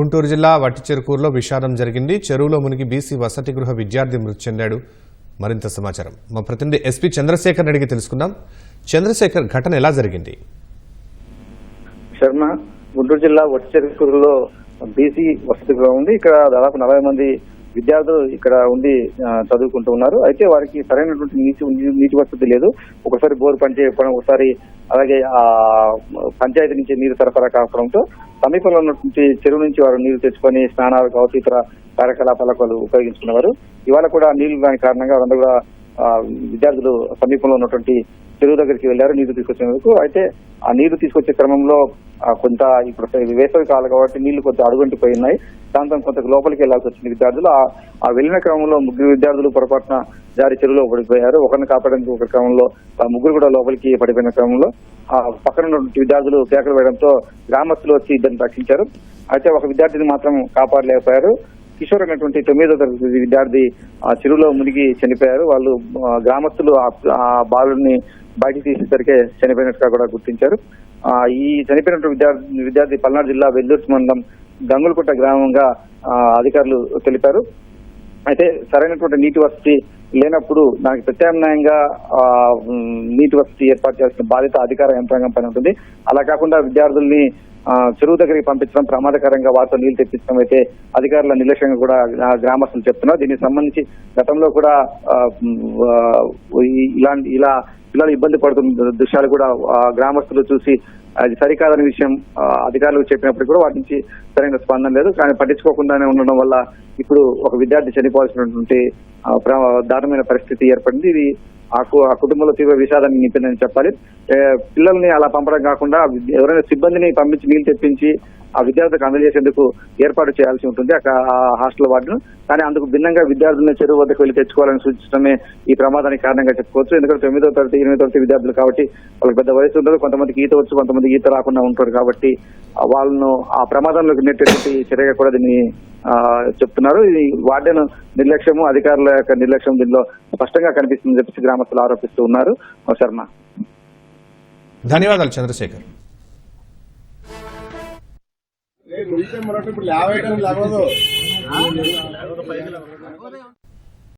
గుంటూరు జిల్లా వట్టిచెరుకూరులో విషాదం జరిగింది. చెరువులో మునిగి బీసీ వసతి గృహ విద్యార్థి మృతి చెందాడు. మరింత సమాచారం మా ప్రతినిధి ఎస్పీ చంద్రశేఖర్ అడిగి తెలుసుకుందాం. చంద్రశేఖర్, ఘటన ఎలా జరిగింది? శర్మ, గుంటూరు జిల్లా వట్టిచెరుకూరులో బీసీ వసతి గృహం ఉంది. ఇక్కడ దాదాపు 40 మంది విద్యార్థులు ఇక్కడ ఉండి చదువుకుంటూ ఉన్నారు. అయితే వారికి సరైనటువంటి నీటి వసతి లేదు. ఒకసారి బోర్ పనిచేయకపోవడం, ఒకసారి అలాగే ఆ పంచాయతీ నుంచి నీరు సరఫరా కావడంతో సమీపంలో ఉన్నటువంటి చెరువు నుంచి వారు నీరు తెచ్చుకొని స్నానాలు కావచ్చు, ఇతర కార్యకలాపాలకు వాళ్ళు ఉపయోగించుకునేవారు. ఇవాళ కూడా నీళ్లు దాని కారణంగా వాళ్ళందరూ కూడా విద్యార్థులు సమీపంలో ఉన్నటువంటి చెరువు దగ్గరికి వెళ్లారు నీరు తీసుకొచ్చేందుకు. అయితే ఆ నీరు తీసుకొచ్చే క్రమంలో కొంత ఇప్పుడు వేసవి కాలం కాబట్టి నీళ్లు కొంత అడుగంటిపోయి ఉన్నాయి. దాంతో కొంత లోపలికి వెళ్లాల్సి వచ్చింది విద్యార్థులు. ఆ వెళ్లిన క్రమంలో 3 విద్యార్థులు పొరపాటున జారి చెరువులో పడిపోయారు. ఒకరిని కాపాడడానికి ఒక క్రమంలో 3 కూడా లోపలికి పడిపోయిన క్రమంలో ఆ పక్కన ఉన్నటువంటి విద్యార్థులు కేకలు వేయడంతో గ్రామస్తులు వచ్చి ఇద్దరిని రక్షించారు. అయితే ఒక విద్యార్థిని మాత్రం కాపాడలేకపోయారు. కిషోర్ అనేటువంటి 9వ తరగతి విద్యార్థి ఆ చెరువులో మునిగి చనిపోయారు. వాళ్ళు గ్రామస్తులు ఆ బాలుడిని బయటికి తీసేసరికి చనిపోయినట్టుగా కూడా గుర్తించారు. ఈ చనిపోయినటువంటి విద్యార్థి పల్నాడు జిల్లా వెల్లూరు మండలం గంగులకుంట గ్రామంగా అధికారులు తెలిపారు. అయితే సరైనటువంటి నీటి వసతి లేనప్పుడు దానికి ప్రత్యామ్నాయంగా నీటి వసతి ఏర్పాటు చేయాల్సిన బాధ్యత అధికార యంత్రాంగం పైన ఉంటుంది. అలా కాకుండా విద్యార్థుల్ని చెరువు దగ్గరికి పంపించడం ప్రమాదకరంగా వారితో నీళ్లు తెప్పించడం అయితే అధికారుల నిర్లక్ష్యంగా కూడా గ్రామస్తులు చెప్తున్నారు. దీనికి సంబంధించి గతంలో కూడా ఇలా పిల్లలు ఇబ్బంది పడుతున్న దృశ్యాలు కూడా గ్రామస్తులు చూసి అది సరికాదని విషయం అధికారులకు చెప్పినప్పుడు కూడా వాటి నుంచి సరైన స్పందన లేదు. కానీ పట్టించుకోకుండానే ఉండడం వల్ల ఇప్పుడు ఒక విద్యార్థి చనిపోవాల్సినటువంటి దారుణమైన పరిస్థితి ఏర్పడింది. ఇది ఆ కుటుంబంలో తీవ్ర విషాదాన్ని నింపిందని చెప్పాలి. పిల్లల్ని అలా పంపడం కాకుండా ఎవరైనా సిబ్బందిని పంపించి నీళ్లు తెప్పించి ఆ విద్యార్థులకు అందజేసేందుకు ఏర్పాటు చేయాల్సి ఉంటుంది అక్కడ హాస్టల్ వార్డును. కానీ అందుకు భిన్నంగా విద్యార్థులను చెరువు వద్దకు వెళ్లి తెచ్చుకోవాలని సూచించడమే ఈ ప్రమాదానికి కారణంగా చెప్పుకోవచ్చు. ఎందుకంటే 9వ తరగతి 8వ తరగతి విద్యార్థులు కాబట్టి వాళ్ళకి పెద్ద వయసు ఉండదు. కొంతమందికి ఈత వచ్చు, కొంతమంది ఈత రాకుండా ఉంటారు. కాబట్టి వాళ్ళను ఆ ప్రమాదంలోకి నెట్టేటువంటి చర్యగా కూడా దీన్ని చెప్తున్నారు. ఇది వార్డెన్ నిర్లక్ష్యము, అధికారుల యొక్క నిర్లక్ష్యం దీనిలో స్పష్టంగా కనిపిస్తుందని చెప్పి గ్రామస్తులు ఆరోపిస్తూ ఉన్నారు. శర్మ, ధన్యవాదాలు చంద్రశేఖర్. ఇప్పుడు